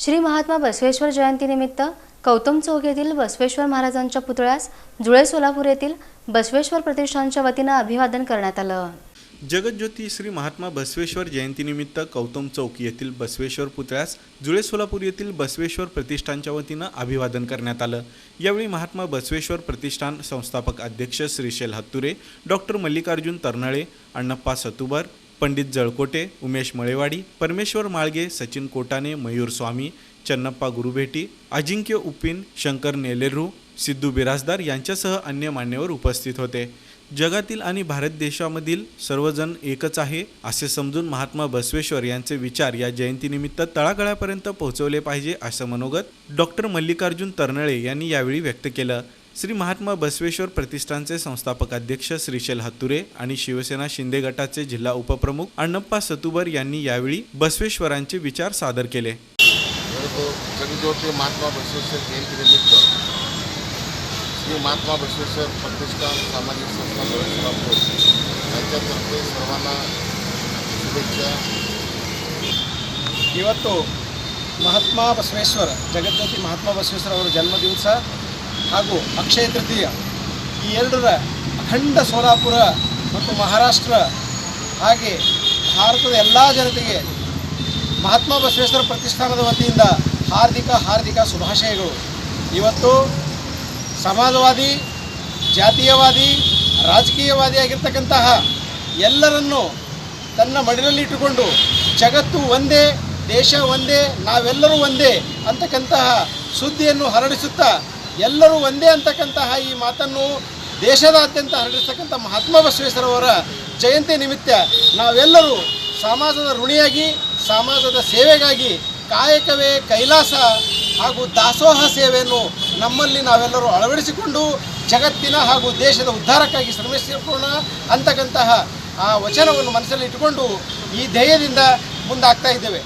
श्री महात्मा बसवेश्वर जयंतीनिमित्त गौतम चौक येथील बसवेश्वर महाराजांच्या पुतळ्यास जुळे सोलापूर येथील बसवेश्वर प्रतिष्ठानच्या वतीने अभिवादन करण्यात आलं। जगज्योती श्री महात्मा बसवेश्वर जयंतीनिमित्त गौतम चौक येथील बसवेश्वर पुतळ्यास जुळे सोलापूर येथील बसवेश्वर प्रतिष्ठानच्या वतीने अभिवादन करण्यात आलं। यावेळी महात्मा बसवेश्वर प्रतिष्ठान संस्थापक अध्यक्ष श्रीशैल हत्तुरे, डॉक्टर मल्लिकार्जुन तरनळे, अण्णप्पा सतुबर, पंडित जळकोटे, उमेश मळेवाडी, परमेश्वर माळगे, सचिन कोटाने, मयूर स्वामी, चन्नप्पा गुरुभेटी, अजिंक्य उपिन, शंकर नेलेरू, सिद्धू बिराजदार यांच्यासह अन्य मान्यवर उपस्थित होते। जगातील आणि भारत देशामधील सर्वजण एकच आहे असे समजून महात्मा बसवेश्वर यांचे विचार या जयंतीनिमित्त तळागाळापर्यंत पोहोचवले पाहिजे असं मनोगत डॉक्टर मल्लिकार्जुन तरनळे यांनी यावेळी व्यक्त केलं। श्री महात्मा बसवेश्वर प्रतिष्ठानचे संस्थापक अध्यक्ष श्रीशैल हत्तुरे आणि शिवसेना शिंदे गटाचे जिल्हा उपप्रमुख अण्णप्पा सतुबर यांनी यावेळी बसवेश्वरांचे विचार सादर केले। जगज्योती महात्मा बसवेश्वर जयंतीनिमित्त श्री महात्मा बसवेश्वर प्रतिष्ठान सामाजिक संस्था जुळे सोलापूर यांच्यातर्फे सर्वांना शुभेच्छा। ಇವತ್ತು ಮಹಾತ್ಮ ಬಸವೇಶ್ವರ ಜಗಜ್ಯೋತಿ ಮಹಾತ್ಮ ಬಸವೇಶ್ವರ ಅವರ ಜನ್ಮದಿವಸ ಹಾಗೂ ಅಕ್ಷಯ ತೃತೀಯ ಈ ಎರಡರ ಅಖಂಡ ಸೋಲಾಪುರ ಮತ್ತು ಮಹಾರಾಷ್ಟ್ರ ಹಾಗೆ ಭಾರತದ ಎಲ್ಲ ಜನತೆಗೆ ಮಹಾತ್ಮ ಬಸವೇಶ್ವರ ಪ್ರತಿಷ್ಠಾನದ ವತಿಯಿಂದ ಹಾರ್ದಿಕ ಶುಭಾಶಯಗಳು। ಇವತ್ತು ಸಮಾಜವಾದಿ, ಜಾತೀಯವಾದಿ, ರಾಜಕೀಯವಾದಿ ಆಗಿರ್ತಕ್ಕಂತಹ ಎಲ್ಲರನ್ನೂ ತನ್ನ ಮಡಿಲಲ್ಲಿಟ್ಟುಕೊಂಡು ಜಗತ್ತು ಒಂದೇ, ದೇಶ ಒಂದೇ, ನಾವೆಲ್ಲರೂ ಒಂದೇ ಅಂತಕ್ಕಂತಹ ಸುದ್ದಿಯನ್ನು ಹರಡಿಸುತ್ತಾ ಎಲ್ಲರೂ ಒಂದೇ ಅಂತಕ್ಕಂತಹ ಈ ಮಾತನ್ನು ದೇಶದಾದ್ಯಂತ ಹರಡಿಸ್ತಕ್ಕಂಥ ಮಹಾತ್ಮ ಬಸವೇಶ್ವರವರ ಜಯಂತಿ ನಿಮಿತ್ತ ನಾವೆಲ್ಲರೂ ಸಮಾಜದ ಋಣಿಯಾಗಿ, ಸಮಾಜದ ಸೇವೆಗಾಗಿ ಕಾಯಕವೇ ಕೈಲಾಸ ಹಾಗೂ ದಾಸೋಹ ಸೇವೆಯನ್ನು ನಮ್ಮಲ್ಲಿ ನಾವೆಲ್ಲರೂ ಅಳವಡಿಸಿಕೊಂಡು ಜಗತ್ತಿನ ಹಾಗೂ ದೇಶದ ಉದ್ಧಾರಕ್ಕಾಗಿ ಶ್ರಮಿಸೋಣ ಅಂತಕ್ಕಂತಹ ಆ ವಚನವನ್ನು ಮನಸ್ಸಲ್ಲಿ ಇಟ್ಟುಕೊಂಡು ಈ ಧ್ಯೇಯದಿಂದ ಮುಂದಾಗ್ತಾ ಇದ್ದೇವೆ।